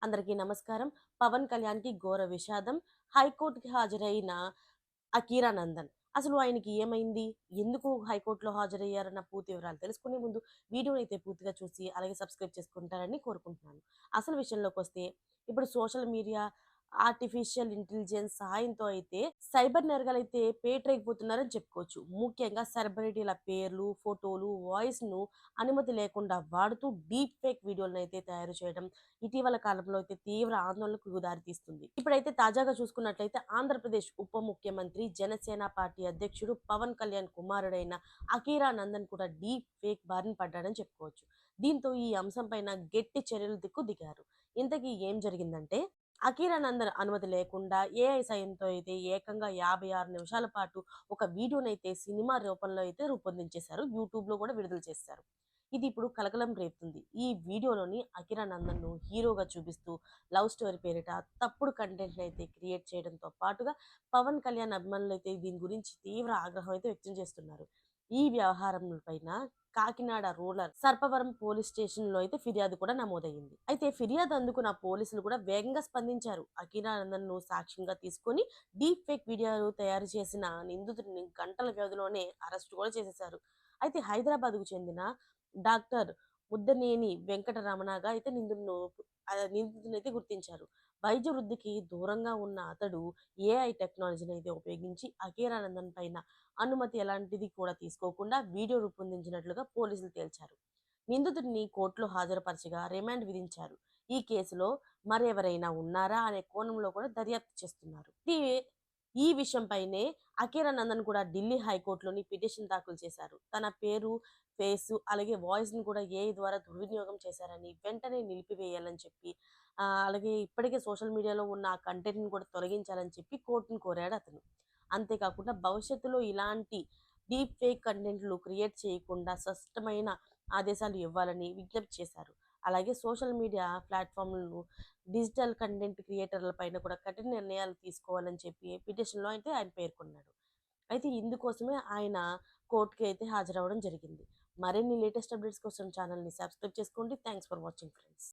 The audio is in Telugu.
అందరికీ నమస్కారం. పవన్ కళ్యాణ్‌కి ఘోర విషాదం. హైకోర్ట్‌కి హాజరైన అకీరా నందన్. అసలు ఆయనకి ఏమైంది? ఎందుకు హైకోర్ట్‌లో హాజరయ్యారన్న పూర్తి వివరాలు తెలుసుకునే ముందు వీడియోనైతే పూర్తిగా చూసి అలాగే సబ్స్క్రైబ్ చేసుకుంటారని కోరుకుంటున్నాను. అసలు విషయంలోకొస్తే ఇప్పుడు సోషల్ మీడియా, ఆర్టిఫిషియల్ ఇంటెలిజెన్స్ సహాయంతో అయితే సైబర్ నేరగాలైతే పేటరేగిపోతున్నారని చెప్పుకోవచ్చు. ముఖ్యంగా సెలబ్రిటీల పేర్లు, ఫోటోలు, వాయిస్‌ను అనుమతి లేకుండా వాడుతూ డీప్ ఫేక్ వీడియోలనైతే తయారు చేయడం ఇటీవల కాలంలో అయితే తీవ్ర ఆందోళనకు దారితీస్తుంది. ఇప్పుడైతే తాజాగా చూసుకున్నట్లయితే ఆంధ్రప్రదేశ్ ఉప ముఖ్యమంత్రి, జనసేన పార్టీ అధ్యక్షుడు పవన్ కళ్యాణ్ కుమారుడైన అకీరా నందన్ కూడా డీప్ ఫేక్ బారిన పడ్డాడని చెప్పుకోవచ్చు. దీంతో ఈ అంశం పైన గట్టి చర్యలు దిగారు. ఇంతకీ ఏం జరిగిందంటే అకీరా నందన్ అనుమతి లేకుండా ఏఐ సాయంతో అయితే ఏకంగా 56 నిమిషాల పాటు ఒక వీడియోనైతే సినిమా రూపంలో అయితే రూపొందించేశారు. యూట్యూబ్‌లో కూడా విడుదల చేశారు. ఇది ఇప్పుడు కలకలం రేపుతుంది. ఈ వీడియోలోని అకిరా నందన్‌ను హీరోగా చూపిస్తూ లవ్ స్టోరీ పేరిట తప్పుడు కంటెంట్‌నయితే క్రియేట్ చేయడంతో పాటుగా పవన్ కళ్యాణ్ అభిమానులైతే దీని గురించి తీవ్ర ఆగ్రహం అయితే వ్యక్తం చేస్తున్నారు. ఈ వ్యవహారం పైన కాకినాడ రూరల్ సర్పవరం పోలీస్ స్టేషన్‌లో అయితే ఫిర్యాదు కూడా నమోదయ్యింది. అయితే ఫిర్యాదు అందుకున్న పోలీసులు కూడా వేగంగా స్పందించారు. అకిరా నందన్‌ను సాక్ష్యంగా తీసుకొని డీప్ ఫేక్ వీడియోలు తయారు చేసిన నిందితుడిని గంటల వ్యవధిలోనే అరెస్ట్ కూడా చేసేశారు. అయితే హైదరాబాద్‌కు చెందిన డాక్టర్ ముద్దనేని వెంకటరమణగా అయితే నిందితుడినైతే గుర్తించారు. వైద్య వృద్ధికి దూరంగా ఉన్న అతడు ఏఐ టెక్నాలజీని అయితే ఉపయోగించి అకీరానందన్ పైన అనుమతి ఎలాంటిది కూడా తీసుకోకుండా వీడియో రూపొందించినట్లుగా పోలీసులు తేల్చారు. నిందితుడిని కోర్టులో హాజరుపరచగా రిమాండ్ విధించారు. ఈ కేసులో మరెవరైనా ఉన్నారా అనే కోణంలో కూడా దర్యాప్తు చేస్తున్నారు. ఈ విషయంపైనే అకీరా నందన్ కూడా ఢిల్లీ హైకోర్టులోని పిటిషన్ దాఖలు చేశారు. తన పేరు, ఫేసు అలాగే వాయిస్‌ని కూడా ఏఐ ద్వారా దుర్వినియోగం చేశారని, వెంటనే నిలిపివేయాలని చెప్పి అలాగే ఇప్పటికే సోషల్ మీడియాలో ఉన్న ఆ కంటెంట్‌ని కూడా తొలగించాలని చెప్పి కోర్టుని కోరాడు అతను. అంతేకాకుండా భవిష్యత్తులో ఇలాంటి డీప్ ఫేక్ కంటెంట్లు క్రియేట్ చేయకుండా స్పష్టమైన ఆదేశాలు ఇవ్వాలని విజ్ఞప్తి చేశారు. అలాగే సోషల్ మీడియా ప్లాట్‌ఫార్మ్‌లను డిజిటల్ కంటెంట్ క్రియేటర్ల పైన కూడా కఠిన నిర్ణయాలు తీసుకోవాలని చెప్పి పిటిషన్‌లో అయితే ఆయన పేర్కొన్నాడు. అయితే ఇందుకోసమే ఆయన కోర్ట్‌కి అయితే హాజరవ్వడం జరిగింది. మరిన్ని లేటెస్ట్ అప్డేట్స్ కోసం ఛానెల్‌ని సబ్స్క్రైబ్ చేసుకోండి. Thanks for watching friends.